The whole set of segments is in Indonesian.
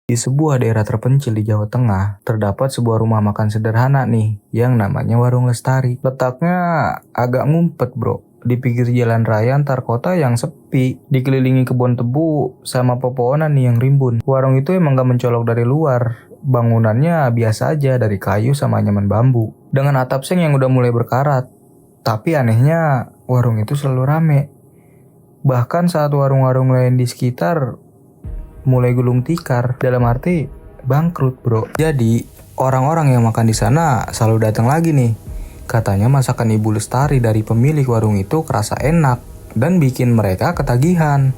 Di sebuah daerah terpencil di Jawa Tengah, terdapat sebuah rumah makan sederhana nih, yang namanya Warung Lestari. Letaknya agak ngumpet bro, di pinggir jalan raya antar kota yang sepi, dikelilingi kebun tebu sama pepohonan nih yang rimbun. Warung itu emang gak mencolok dari luar, bangunannya biasa aja dari kayu sama anyaman bambu, dengan atap seng yang udah mulai berkarat. Tapi anehnya, warung itu selalu rame. Bahkan saat warung-warung lain di sekitar mulai gulung tikar, dalam arti bangkrut bro. Jadi orang-orang yang makan di sana selalu datang lagi nih. Katanya masakan Ibu Lestari dari pemilik warung itu kerasa enak dan bikin mereka ketagihan.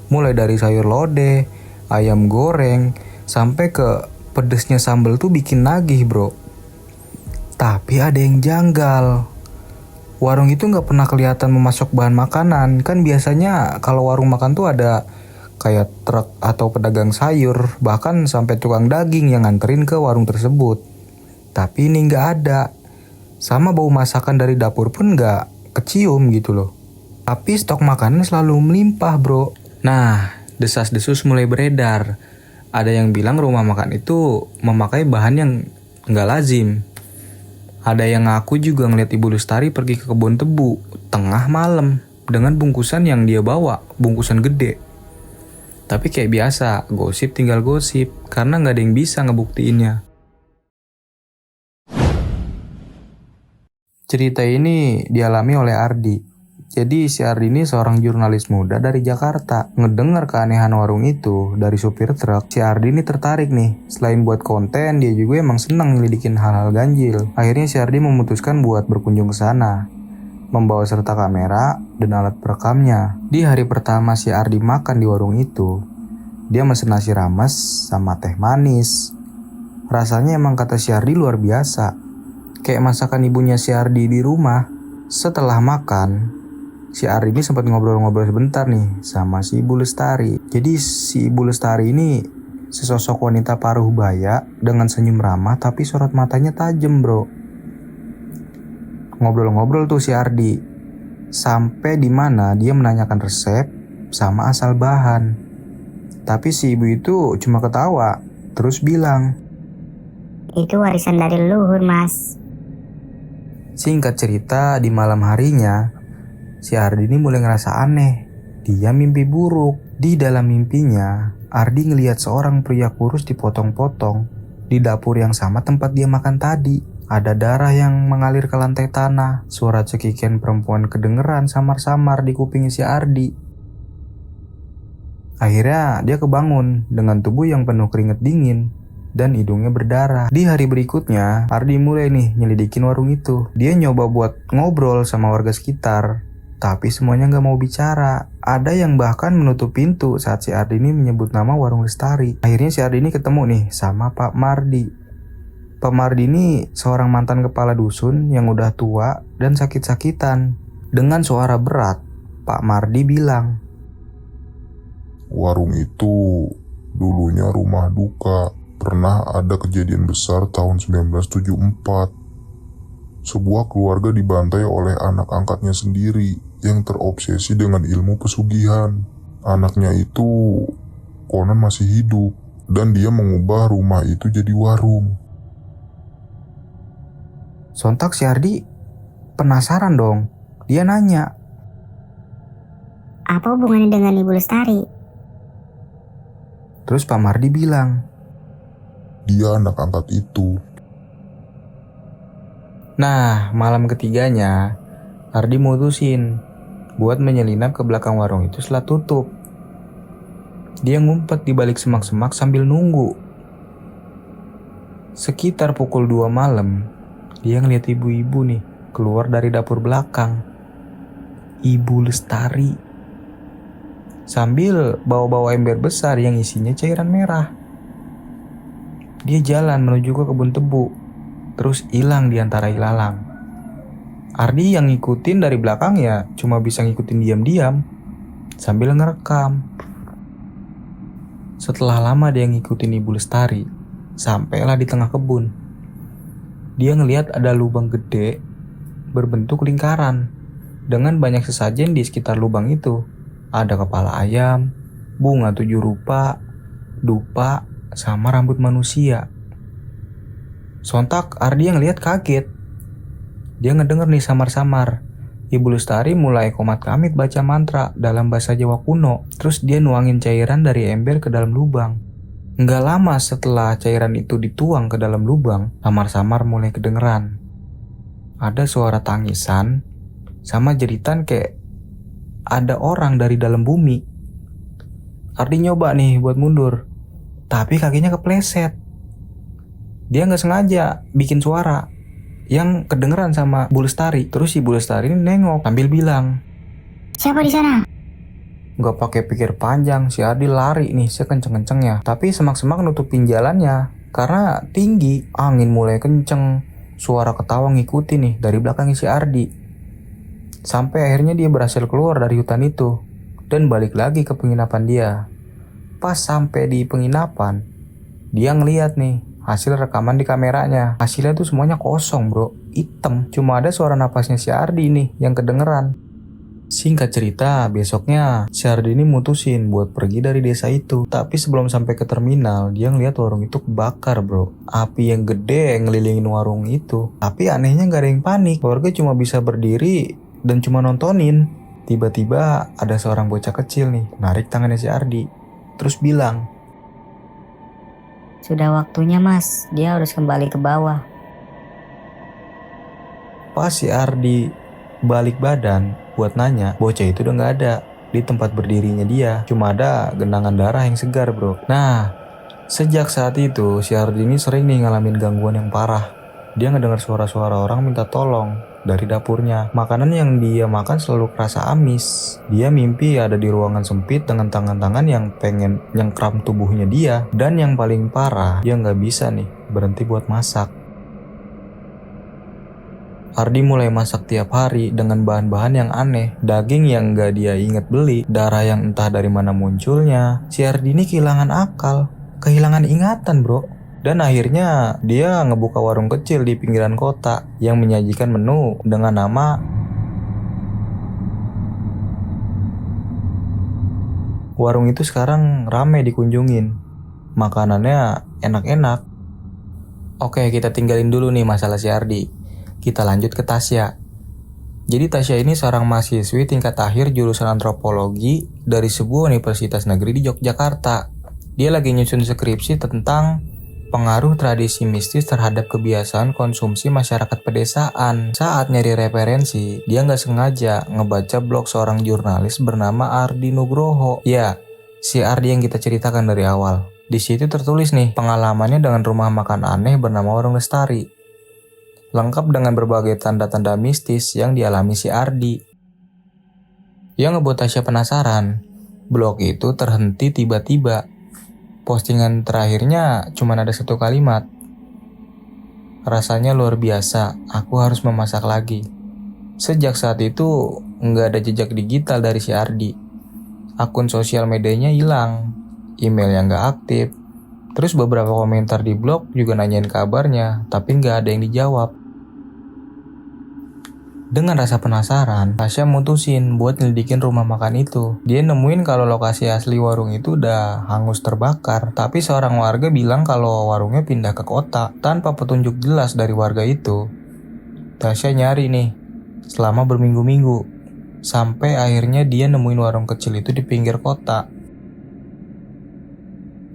Mulai dari sayur lodeh, ayam goreng, sampai ke pedesnya sambal tuh bikin nagih bro. Tapi ada yang janggal. Warung itu gak pernah kelihatan memasok bahan makanan. Kan biasanya kalau warung makan tuh ada kayak truk atau pedagang sayur, bahkan sampai tukang daging yang nganterin ke warung tersebut. Tapi ini nggak ada. Sama bau masakan dari dapur pun nggak kecium gitu loh. Tapi stok makanan selalu melimpah bro. Nah, desas-desus mulai beredar. Ada yang bilang rumah makan itu memakai bahan yang nggak lazim. Ada yang ngaku juga ngeliat Ibu Lestari pergi ke kebun tebu tengah malam dengan bungkusan yang dia bawa, bungkusan gede. Tapi kayak biasa, gosip tinggal gosip, karena nggak ada yang bisa ngebuktiinnya. Cerita ini dialami oleh Ardi. Jadi si Ardi ini seorang jurnalis muda dari Jakarta. Ngedengar keanehan warung itu dari supir truk, si Ardi ini tertarik nih. Selain buat konten, dia juga emang senang ngelidikin hal-hal ganjil. Akhirnya si Ardi memutuskan buat berkunjung ke sana, membawa serta kamera dan alat perekamnya. Di hari pertama si Ardi makan di warung itu, dia mesen nasi rames sama teh manis. Rasanya emang kata si Ardi luar biasa, kayak masakan ibunya si Ardi di rumah. Setelah makan, si Ardi ini sempat ngobrol-ngobrol sebentar nih sama si Ibu Lestari. Jadi si Ibu Lestari ini sesosok wanita paruh baya dengan senyum ramah tapi sorot matanya tajam bro. Ngobrol-ngobrol tuh si Ardi, sampai di mana dia menanyakan resep sama asal bahan. Tapi si ibu itu cuma ketawa, terus bilang, "Itu warisan dari leluhur mas." Singkat cerita, di malam harinya, si Ardi ini mulai ngerasa aneh. Dia mimpi buruk. Di dalam mimpinya, Ardi ngelihat seorang pria kurus dipotong-potong di dapur yang sama tempat dia makan tadi. Ada darah yang mengalir ke lantai tanah. Suara cekikian perempuan kedengeran samar-samar di kuping si Ardi. Akhirnya dia kebangun dengan tubuh yang penuh keringat dingin dan hidungnya berdarah. Di hari berikutnya, Ardi mulai nih nyelidikin warung itu. Dia nyoba buat ngobrol sama warga sekitar, tapi semuanya gak mau bicara. Ada yang bahkan menutup pintu saat si Ardi ini menyebut nama Warung Lestari. Akhirnya si Ardi ini ketemu nih sama Pak Mardi. Pak Mardi ini seorang mantan kepala dusun yang udah tua dan sakit-sakitan. Dengan suara berat, Pak Mardi bilang, "Warung itu dulunya rumah duka. Pernah ada kejadian besar tahun 1974. Sebuah keluarga dibantai oleh anak angkatnya sendiri yang terobsesi dengan ilmu pesugihan. Anaknya itu konon masih hidup dan dia mengubah rumah itu jadi warung." Sontak si Ardi penasaran dong. Dia nanya, "Apa hubungannya dengan Ibu Lestari?" terus Pak Mardi bilang, "Dia anak angkat itu." nah, malam ketiganya, Ardi mutusin buat menyelinap ke belakang warung itu setelah tutup. Dia ngumpet di balik semak-semak sambil nunggu. Sekitar pukul 2 malam, dia ngeliat ibu-ibu nih keluar dari dapur belakang. Ibu Lestari sambil bawa-bawa ember besar yang isinya cairan merah. Dia jalan menuju ke kebun tebu, terus hilang di antara ilalang. Ardi yang ngikutin dari belakang ya cuma bisa ngikutin diam-diam sambil ngerekam. Setelah lama dia ngikutin Ibu Lestari, sampailah di tengah kebun. Dia ngelihat ada lubang gede berbentuk lingkaran dengan banyak sesajen di sekitar lubang itu. Ada kepala ayam, bunga 7 rupa, dupa, sama rambut manusia. Sontak Ardi yang lihat kaget. Dia ngedenger nih samar-samar. Ibu Lestari mulai komat kamit baca mantra dalam bahasa Jawa kuno. Terus dia nuangin cairan dari ember ke dalam lubang. Nggak lama setelah cairan itu dituang ke dalam lubang, samar-samar mulai kedengeran. Ada suara tangisan sama jeritan kayak ada orang dari dalam bumi. Ardi nyoba nih buat mundur, tapi kakinya kepleset. Dia nggak sengaja bikin suara yang kedengeran sama Bu Lestari. Terus si Bu Lestari ini nengok sambil bilang, Siapa di sana? Gak pakai pikir panjang, si Ardi lari nih sekenceng-kencengnya. Tapi semak-semak nutupin jalannya karena tinggi, angin mulai kenceng. Suara ketawa ngikutin nih dari belakangnya si Ardi. Sampai akhirnya dia berhasil keluar dari hutan itu dan balik lagi ke penginapan dia. Pas sampai di penginapan, dia ngeliat nih hasil rekaman di kameranya. Hasilnya tuh semuanya kosong bro, hitam. Cuma ada suara napasnya si Ardi nih yang kedengeran. Singkat cerita, besoknya si Ardi ini mutusin buat pergi dari desa itu. Tapi sebelum sampai ke terminal, dia ngeliat warung itu kebakar bro. Api yang gede ngelilingin warung itu. Tapi anehnya gak ada yang panik. Warga cuma bisa berdiri dan cuma nontonin. Tiba-tiba ada seorang bocah kecil nih narik tangannya si Ardi, terus bilang, Sudah waktunya mas, dia harus kembali ke bawah. pas si Ardi balik badan buat nanya, bocah itu udah gak ada. Di tempat berdirinya dia cuma ada genangan darah yang segar bro. Nah, sejak saat itu si Ardi ini sering nih ngalamin gangguan yang parah. Dia ngedengar suara-suara orang minta tolong dari dapurnya. Makanan yang dia makan selalu kerasa amis. Dia mimpi ada di ruangan sempit dengan tangan-tangan yang pengen nyengkram tubuhnya dia. Dan yang paling parah, dia nggak bisa nih berhenti buat masak. Ardi mulai masak tiap hari dengan bahan-bahan yang aneh. Daging yang nggak dia inget beli, darah yang entah dari mana munculnya. Si Ardi ini kehilangan akal, kehilangan ingatan bro. Dan akhirnya dia ngebuka warung kecil di pinggiran kota yang menyajikan menu dengan nama warung itu sekarang ramai dikunjungin. Makanannya enak-enak. Oke, kita tinggalin dulu nih masalah si Ardi. Kita lanjut ke Tasya. Jadi Tasya ini seorang mahasiswi tingkat akhir jurusan antropologi dari sebuah universitas negeri di Yogyakarta. Dia lagi nyusun skripsi tentang pengaruh tradisi mistis terhadap kebiasaan konsumsi masyarakat pedesaan. Saat nyari referensi, dia nggak sengaja ngebaca blog seorang jurnalis bernama Ardi Nugroho. Ya, si Ardi yang kita ceritakan dari awal. Di situ tertulis nih pengalamannya dengan rumah makan aneh bernama Warung Lestari. Lengkap dengan berbagai tanda-tanda mistis yang dialami si Ardi. Yang ngebuat Tasya penasaran, blog itu terhenti tiba-tiba. Postingan terakhirnya cuma ada satu kalimat. Rasanya luar biasa, aku harus memasak lagi. Sejak saat itu, nggak ada jejak digital dari si Ardi. Akun sosial medianya hilang, emailnya nggak aktif. Terus beberapa komentar di blog juga nanyain kabarnya, tapi nggak ada yang dijawab. Dengan rasa penasaran, Tasya mutusin buat nyelidikin rumah makan itu. Dia nemuin kalau lokasi asli warung itu udah hangus terbakar. Tapi seorang warga bilang kalau warungnya pindah ke kota tanpa petunjuk jelas dari warga itu. Tasya nyari nih selama berminggu-minggu. Sampai akhirnya dia nemuin warung kecil itu di pinggir kota.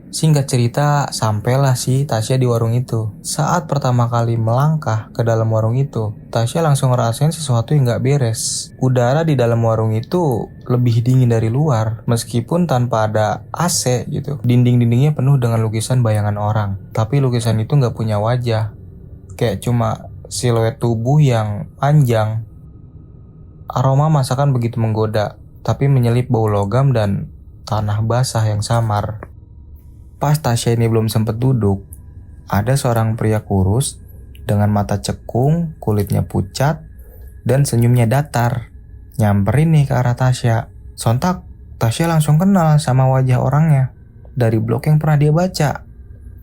Singkat cerita, sampailah si Tasya di warung itu. Saat pertama kali melangkah ke dalam warung itu, Tasya langsung ngerasain sesuatu yang gak beres. Udara di dalam warung itu lebih dingin dari luar, meskipun tanpa ada AC gitu. Dinding-dindingnya penuh dengan lukisan bayangan orang. Tapi lukisan itu gak punya wajah. Kayak cuma siluet tubuh yang panjang. Aroma masakan begitu menggoda, tapi menyelip bau logam dan tanah basah yang samar. Pas Tasya ini belum sempat duduk, ada seorang pria kurus dengan mata cekung, kulitnya pucat, dan senyumnya datar. Nyamperin nih ke arah Tasya. Sontak, Tasya langsung kenal sama wajah orangnya dari blog yang pernah dia baca.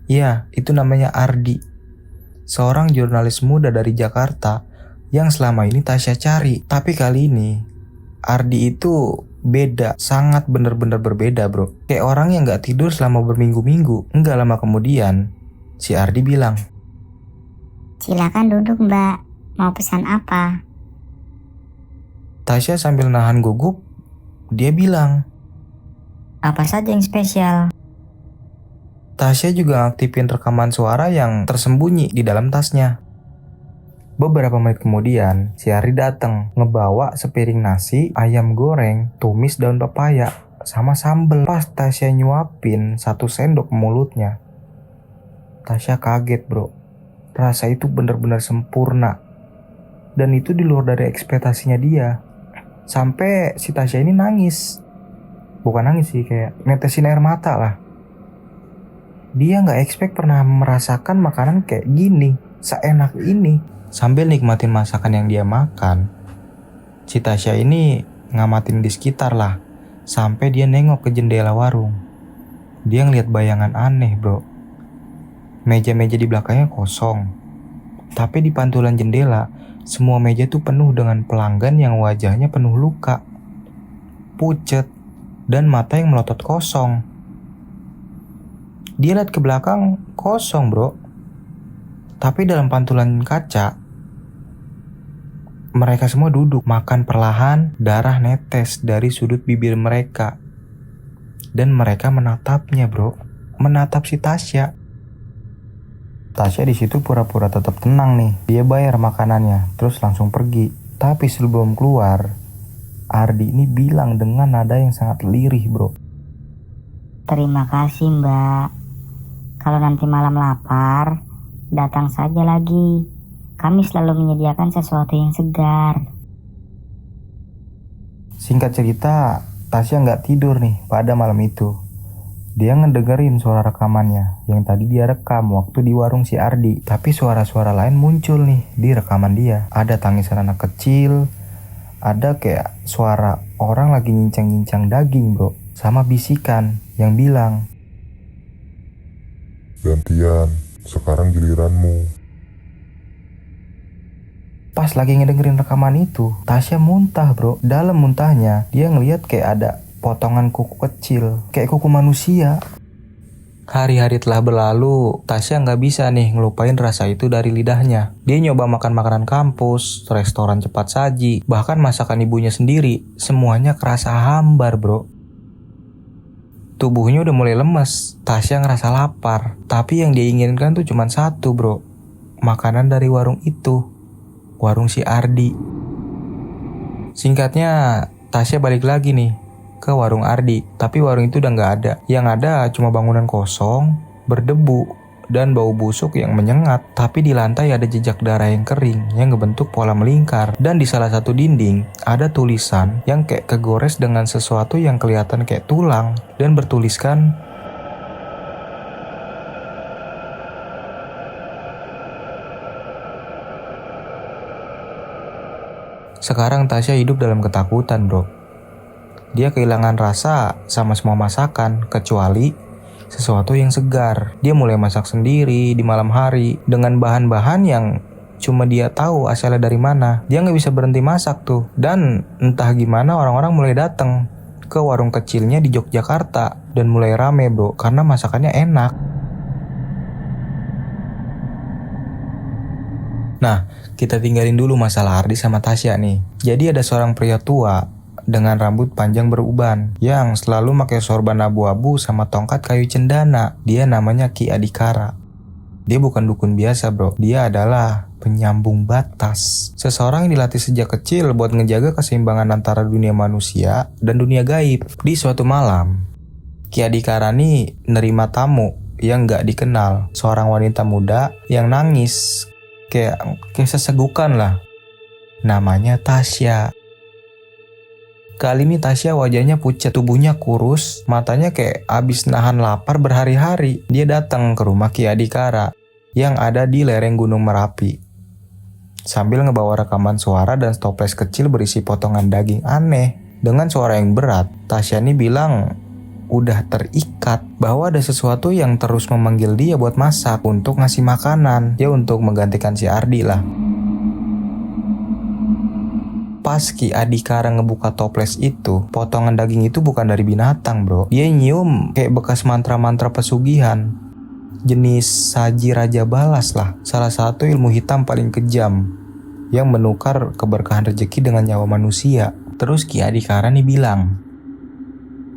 Ya, itu namanya Ardi. Seorang jurnalis muda dari Jakarta yang selama ini Tasya cari. Tapi kali ini, Ardi itu beda, sangat bener-bener berbeda bro. Kayak orang yang gak tidur selama berminggu-minggu. Enggak lama kemudian, si Ardi bilang, Silakan duduk mbak, mau pesan apa? Tasya sambil nahan gugup, dia bilang, Apa saja yang spesial? Tasya juga aktifin rekaman suara yang tersembunyi di dalam tasnya. Beberapa menit kemudian, si Ardi datang ngebawa sepiring nasi, ayam goreng, tumis daun pepaya, sama sambel. Pas Tasya nyuapin 1 sendok ke mulutnya, Tasya kaget bro. Rasa itu benar-benar sempurna. Dan itu di luar dari ekspektasinya dia. Sampai si Tasya ini nangis. Bukan nangis sih, kayak netesin air mata lah. Dia gak expect pernah merasakan makanan kayak gini, seenak ini. Sambil nikmatin masakan yang dia makan, si Tasya ini ngamatin di sekitar lah. Sampai dia nengok ke jendela warung. Dia ngeliat bayangan aneh bro. Meja-meja di belakangnya kosong. Tapi di pantulan jendela, semua meja tuh penuh dengan pelanggan yang wajahnya penuh luka, pucet, dan mata yang melotot kosong. Dia lihat ke belakang, kosong bro. Tapi dalam pantulan kaca, mereka semua duduk makan perlahan, darah netes dari sudut bibir mereka. Dan mereka menatapnya bro, menatap si Tasya. Tasya di situ pura-pura tetap tenang nih. Dia bayar makanannya, terus langsung pergi. Tapi sebelum keluar, Ardi ini bilang dengan nada yang sangat lirih bro. Terima kasih mbak. Kalau nanti malam lapar, datang saja lagi. Kami selalu menyediakan sesuatu yang segar. Singkat cerita, Tasya nggak tidur nih pada malam itu. Dia ngedengerin suara rekamannya yang tadi dia rekam waktu di warung si Ardi. Tapi suara-suara lain muncul nih di rekaman dia. Ada tangisan anak kecil, ada kayak suara orang lagi nyincang-nyincang daging bro. Sama bisikan yang bilang, Gantian, sekarang giliranmu. pas lagi ngedengerin rekaman itu, Tasya muntah bro. Dalam muntahnya, dia ngeliat kayak ada potongan kuku kecil, kayak kuku manusia. Hari-hari telah berlalu, Tasya nggak bisa nih ngelupain rasa itu dari lidahnya. Dia nyoba makan makanan kampus, restoran cepat saji, bahkan masakan ibunya sendiri. Semuanya kerasa hambar bro. Tubuhnya udah mulai lemes. Tasya ngerasa lapar, tapi yang dia inginkan tuh cuma satu bro, makanan dari warung itu. Warung si Ardi. Singkatnya, Tasya balik lagi nih ke warung Ardi. Tapi warung itu udah gak ada. Yang ada cuma bangunan kosong, berdebu, dan bau busuk yang menyengat. Tapi di lantai ada jejak darah yang kering yang ngebentuk pola melingkar. Dan di salah satu dinding ada tulisan yang kayak kegores dengan sesuatu yang kelihatan kayak tulang. Dan bertuliskan, sekarang Tasya hidup dalam ketakutan bro. Dia kehilangan rasa sama semua masakan kecuali sesuatu yang segar. Dia mulai masak sendiri di malam hari dengan bahan-bahan yang cuma dia tahu asalnya dari mana. Dia gak bisa berhenti masak tuh. Dan entah gimana orang-orang mulai datang ke warung kecilnya di Yogyakarta dan mulai rame bro karena masakannya enak. Nah, kita tinggalin dulu masalah Ardi sama Tasya nih. Jadi ada seorang pria tua dengan rambut panjang beruban yang selalu pakai sorban abu-abu sama tongkat kayu cendana. Dia namanya Ki Adhikara. Dia bukan dukun biasa bro. Dia adalah penyambung batas. Seseorang yang dilatih sejak kecil buat ngejaga keseimbangan antara dunia manusia dan dunia gaib. Di suatu malam, Ki Adhikara nih nerima tamu yang gak dikenal. Seorang wanita muda yang nangis kayak sesegukan lah. Namanya Tasya. Kali ini Tasya wajahnya pucat, tubuhnya kurus, matanya kayak abis nahan lapar berhari-hari. Dia datang ke rumah Ki Adhikara yang ada di lereng Gunung Merapi. Sambil ngebawa rekaman suara dan toples kecil berisi potongan daging aneh. Dengan suara yang berat, Tasya ini bilang udah terikat bahwa ada sesuatu yang terus memanggil dia buat masak untuk ngasih makanan. Ya untuk menggantikan si Ardi lah. Pas Ki Adhikara ngebuka toples itu, potongan daging itu bukan dari binatang bro. Dia nyium kayak bekas mantra-mantra pesugihan. Jenis saji raja balas lah. Salah satu ilmu hitam paling kejam yang menukar keberkahan rezeki dengan nyawa manusia. Terus Ki Adhikara nih bilang,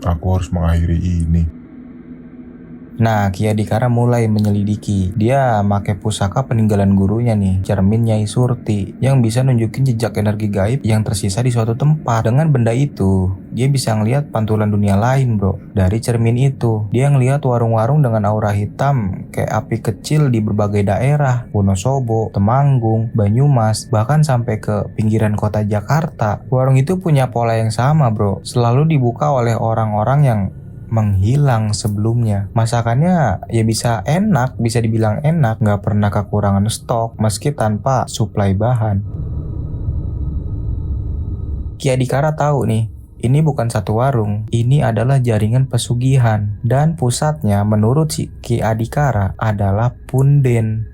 Aku harus mengakhiri ini. nah, Ki Adhikara mulai menyelidiki. Dia pakai pusaka peninggalan gurunya nih, cermin Nyai Surti, yang bisa nunjukin jejak energi gaib yang tersisa di suatu tempat. Dengan benda itu, dia bisa ngelihat pantulan dunia lain bro. Dari cermin itu, dia ngelihat warung-warung dengan aura hitam kayak api kecil di berbagai daerah, Wonosobo, Temanggung, Banyumas, bahkan sampai ke pinggiran kota Jakarta. Warung itu punya pola yang sama bro, selalu dibuka oleh orang-orang yang menghilang sebelumnya. Masakannya ya bisa enak, bisa dibilang enak, nggak pernah kekurangan stok meski tanpa suplai bahan. Ki Adhikara tahu nih, ini bukan satu warung, ini adalah jaringan pesugihan, dan pusatnya menurut si Ki Adhikara adalah punden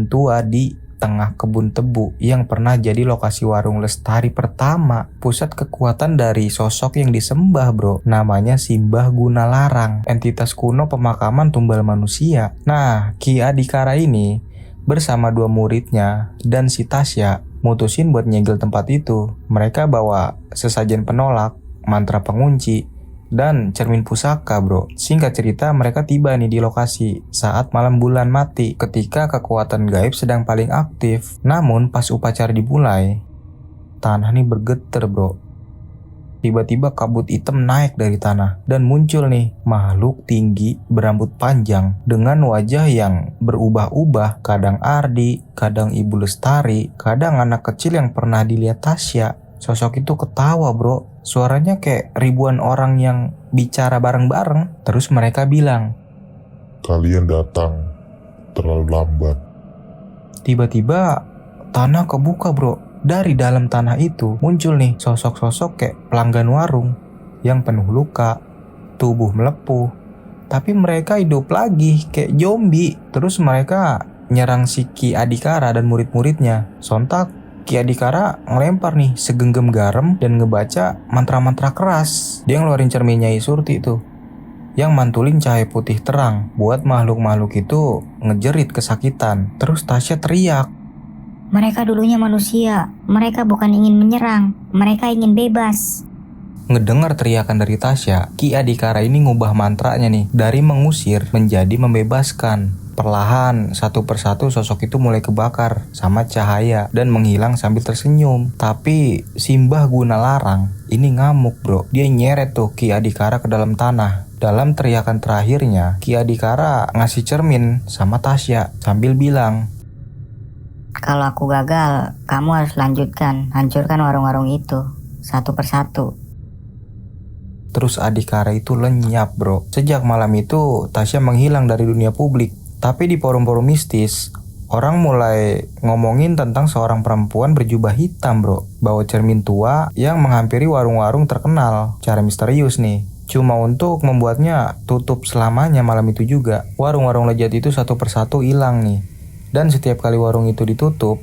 tua di tengah kebun tebu yang pernah jadi lokasi warung lestari pertama. Pusat kekuatan dari sosok yang disembah bro, namanya Simbah Gunalarang, entitas kuno pemakaman tumbal manusia. Nah, Ki Adhikara ini bersama 2 muridnya dan si Tasya mutusin buat nyegel tempat itu. Mereka bawa sesajen penolak, mantra pengunci, dan cermin pusaka bro. Singkat cerita, mereka tiba nih di lokasi saat malam bulan mati, ketika kekuatan gaib sedang paling aktif. Namun pas upacara dimulai, tanah nih bergetar bro. Tiba-tiba kabut hitam naik dari tanah dan muncul nih makhluk tinggi berambut panjang dengan wajah yang berubah-ubah, kadang Ardi, kadang Ibu Lestari, kadang anak kecil yang pernah dilihat Tasya. Sosok itu ketawa bro, suaranya kayak ribuan orang yang bicara bareng-bareng. Terus mereka bilang, Kalian datang terlalu lambat. tiba-tiba tanah kebuka bro. Dari dalam tanah itu muncul nih sosok-sosok kayak pelanggan warung yang penuh luka, tubuh melepuh, tapi mereka hidup lagi kayak zombie. Terus mereka nyerang si Ki Adhikara dan murid-muridnya. Sontak Ki Adhikara ngelempar nih segenggam garam dan ngebaca mantra-mantra keras. Dia ngeluarin cermin Nyai Surti tuh, yang mantulin cahaya putih terang buat makhluk-makhluk itu ngejerit kesakitan. Terus Tasya teriak, Mereka dulunya manusia. Mereka bukan ingin menyerang. Mereka ingin bebas. Ngedengar teriakan dari Tasya, Ki Adhikara ini ngubah mantranya nih dari mengusir menjadi membebaskan. Perlahan, satu persatu sosok itu mulai kebakar sama cahaya dan menghilang sambil tersenyum. Tapi Simbah Gunalarang ini ngamuk bro. Dia nyeret tuh Ki Adhikara ke dalam tanah. Dalam teriakan terakhirnya, Ki Adhikara ngasih cermin sama Tasya sambil bilang, Kalau aku gagal, kamu harus lanjutkan. Hancurkan warung-warung itu satu persatu. Terus Adhikara itu lenyap bro. Sejak malam itu Tasya menghilang dari dunia publik. Tapi di forum-forum mistis, orang mulai ngomongin tentang seorang perempuan berjubah hitam bro, bawa cermin tua yang menghampiri warung-warung terkenal. Cara misterius nih, cuma untuk membuatnya tutup selamanya malam itu juga. Warung-warung lejat itu satu persatu hilang nih. Dan setiap kali warung itu ditutup,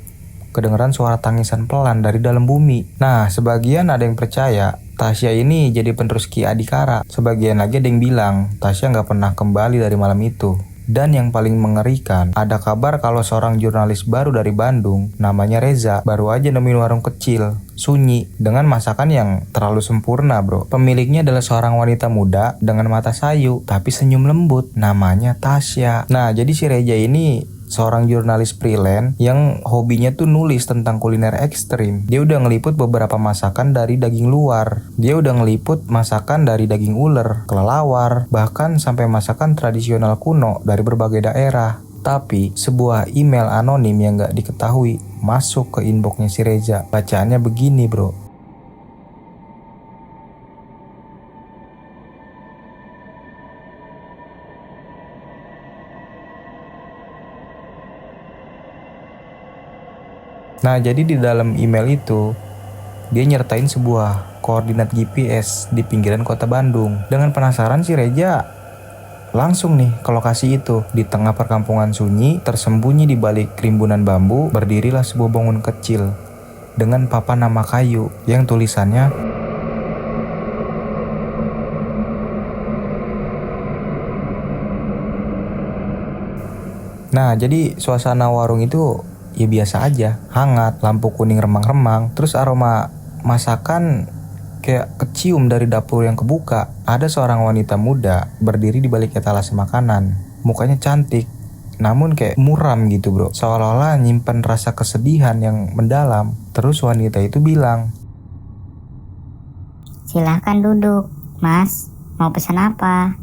kedengeran suara tangisan pelan dari dalam bumi. Nah, sebagian ada yang percaya Tasya ini jadi penerus Ki Adhikara. Sebagian lagi ada yang bilang Tasya nggak pernah kembali dari malam itu. Dan yang paling mengerikan, ada kabar kalau seorang jurnalis baru dari Bandung, namanya Reza, baru aja nemuin warung kecil, sunyi, dengan masakan yang terlalu sempurna bro. Pemiliknya adalah seorang wanita muda dengan mata sayu, tapi senyum lembut, namanya Tasya. Nah, jadi si Reza ini seorang jurnalis freelance yang hobinya tuh nulis tentang kuliner ekstrim. Dia udah ngeliput beberapa masakan dari daging luar. Dia udah ngeliput masakan dari daging ular, kelelawar, bahkan sampai masakan tradisional kuno dari berbagai daerah. Tapi sebuah email anonim yang gak diketahui masuk ke inboxnya si Reza. Bacaannya begini bro. Nah, jadi di dalam email itu dia nyertain sebuah koordinat GPS di pinggiran kota Bandung. Dengan penasaran si Reza langsung nih ke lokasi itu. Di tengah perkampungan sunyi, tersembunyi di balik rimbunan bambu, berdirilah sebuah bangunan kecil dengan papan nama kayu yang tulisannya Nah, jadi suasana warung itu ya biasa aja, hangat, lampu kuning remang-remang, terus aroma masakan kayak kecium dari dapur yang kebuka. Ada seorang wanita muda berdiri di balik etalase makanan. Mukanya cantik, namun kayak muram gitu bro, seolah-olah nyimpen rasa kesedihan yang mendalam. Terus wanita itu bilang, Silahkan duduk, Mas. Mau pesan apa?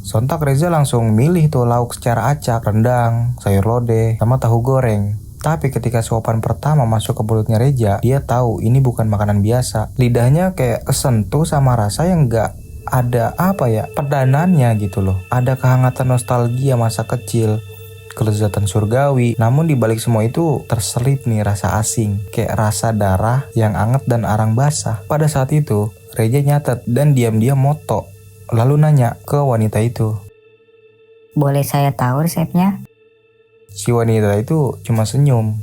sontak Reza langsung milih tuh lauk secara acak, rendang, sayur lodeh, sama tahu goreng. Tapi ketika suapan pertama masuk ke mulutnya Reza, dia tahu ini bukan makanan biasa. Lidahnya kayak kesentuh sama rasa yang gak ada pedanannya gitu loh. Ada kehangatan nostalgia masa kecil, kelezatan surgawi. Namun dibalik semua itu terselip nih rasa asing, kayak rasa darah yang anget dan arang basah. Pada saat itu, Reza nyatet dan diam-diam moto. Lalu nanya ke wanita itu. Boleh saya tahu resepnya? Si wanita itu cuma senyum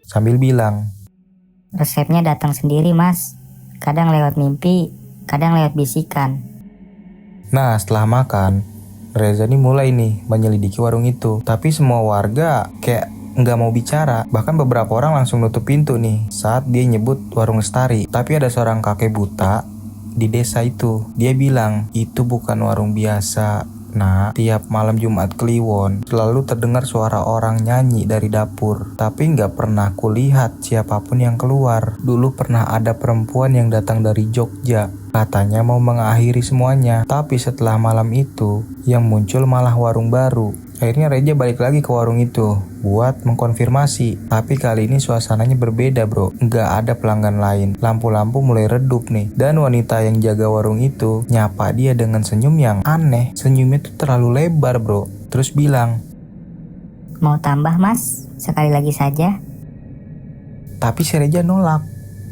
sambil bilang, Resepnya datang sendiri, Mas. Kadang lewat mimpi, kadang lewat bisikan. Nah, setelah makan, Reza nih mulai nih menyelidiki warung itu. Tapi semua warga kayak nggak mau bicara. Bahkan beberapa orang langsung nutup pintu nih saat dia nyebut warung Lestari. Tapi ada seorang kakek buta di desa itu. Dia bilang, itu bukan warung biasa. Nah, tiap malam Jumat Kliwon selalu terdengar suara orang nyanyi dari dapur. Tapi nggak pernah kulihat siapapun yang keluar. Dulu pernah ada perempuan yang datang dari Jogja. Katanya mau mengakhiri semuanya. Tapi setelah malam itu, yang muncul malah warung baru. Akhirnya Reza balik lagi ke warung itu buat mengkonfirmasi. Tapi kali ini suasananya berbeda bro. Nggak ada pelanggan lain. Lampu-lampu mulai redup nih. Dan wanita yang jaga warung itu nyapa dia dengan senyum yang aneh. Senyumnya tuh terlalu lebar bro. Terus bilang, Mau tambah, Mas? Sekali lagi saja. tapi si Reza nolak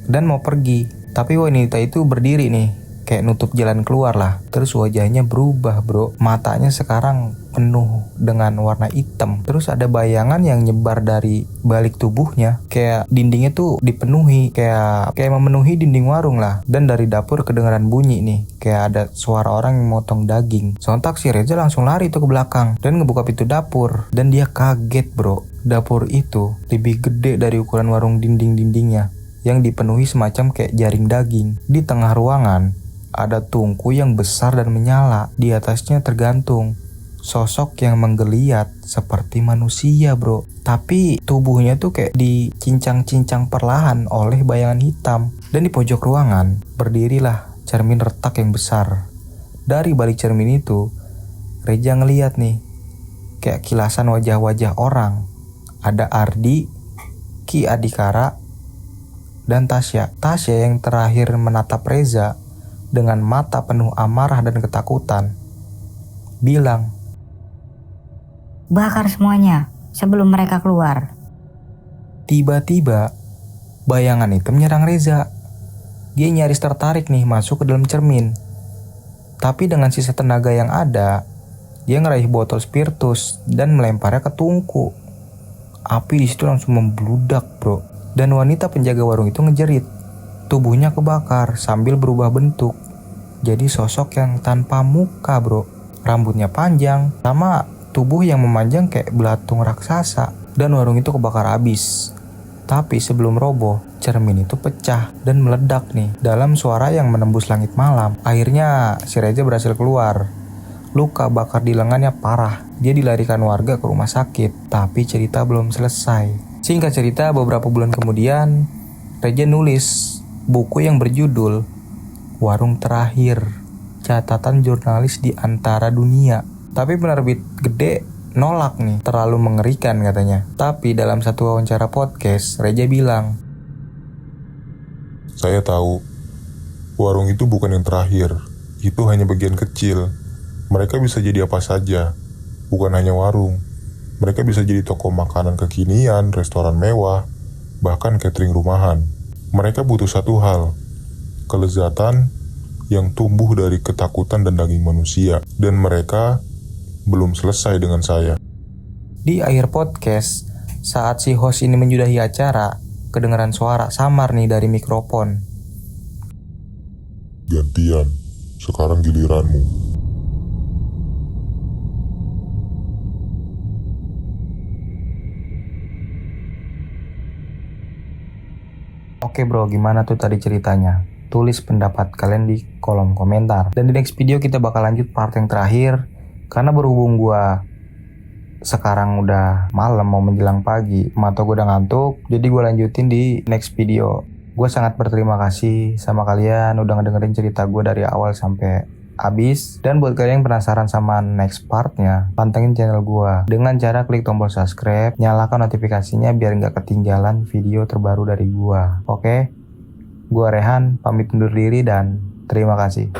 dan mau pergi. Tapi wanita itu berdiri nih, kayak nutup jalan keluar lah. Terus wajahnya berubah bro. Matanya sekarang penuh dengan warna hitam. Terus ada bayangan yang nyebar dari balik tubuhnya. Kayak dindingnya tuh dipenuhi. Kayak memenuhi dinding warung lah. Dan dari dapur kedengaran bunyi nih. Kayak ada suara orang yang motong daging. Sontak si Reza langsung lari tuh ke belakang dan ngebuka pintu dapur. Dan dia kaget bro. Dapur itu lebih gede dari ukuran warung dinding-dindingnya, yang dipenuhi semacam kayak jaring daging. Di tengah ruangan ada tungku yang besar dan menyala. Di atasnya tergantung sosok yang menggeliat seperti manusia bro. Tapi tubuhnya tuh kayak dicincang-cincang perlahan oleh bayangan hitam. Dan di pojok ruangan berdirilah cermin retak yang besar. Dari balik cermin itu, Reza ngeliat nih kayak kilasan wajah-wajah orang. Ada Ardi, Ki Adhikara, dan Tasya. Tasya yang terakhir menatap Reza dengan mata penuh amarah dan ketakutan, bilang, Bakar semuanya sebelum mereka keluar. Tiba-tiba bayangan itu menyerang Reza. Dia nyaris tertarik nih masuk ke dalam cermin. Tapi dengan sisa tenaga yang ada, dia ngeraih botol spiritus dan melemparnya ke tungku. Api di situ langsung membludak bro. Dan wanita penjaga warung itu ngejerit. Tubuhnya kebakar sambil berubah bentuk jadi sosok yang tanpa muka bro. Rambutnya panjang sama tubuh yang memanjang kayak belatung raksasa. Dan warung itu kebakar habis. Tapi sebelum roboh, cermin itu pecah dan meledak nih dalam suara yang menembus langit malam. Akhirnya si Reza berhasil keluar. Luka bakar di lengannya parah. Dia dilarikan warga ke rumah sakit. Tapi cerita belum selesai. Singkat cerita, beberapa bulan kemudian Reza nulis buku yang berjudul Warung Terakhir, Catatan Jurnalis di Antara Dunia. Tapi penerbit gede nolak nih, terlalu mengerikan katanya. Tapi dalam satu wawancara podcast, Reza bilang, Saya tahu, warung itu bukan yang terakhir. Itu hanya bagian kecil. Mereka bisa jadi apa saja, bukan hanya warung. Mereka bisa jadi toko makanan kekinian, restoran mewah, bahkan catering rumahan. Mereka butuh satu hal, kelezatan yang tumbuh dari ketakutan dan daging manusia. Dan mereka belum selesai dengan saya. di akhir podcast, saat si host ini menyudahi acara, kedengeran suara samar nih dari mikrofon. Gantian, sekarang giliranmu. Oke bro, gimana tuh tadi ceritanya? Tulis pendapat kalian di kolom komentar. Dan di next video kita bakal lanjut part yang terakhir. Karena berhubung gua sekarang udah malam mau menjelang pagi, mata gue udah ngantuk, jadi gue lanjutin di next video. Gue sangat berterima kasih sama kalian udah ngedengerin cerita gue dari awal sampai habis. Dan buat kalian yang penasaran sama next partnya, pantengin channel gue dengan cara klik tombol subscribe, nyalakan notifikasinya biar nggak ketinggalan video terbaru dari gue. Oke? Gue Rehan, pamit undur diri dan terima kasih.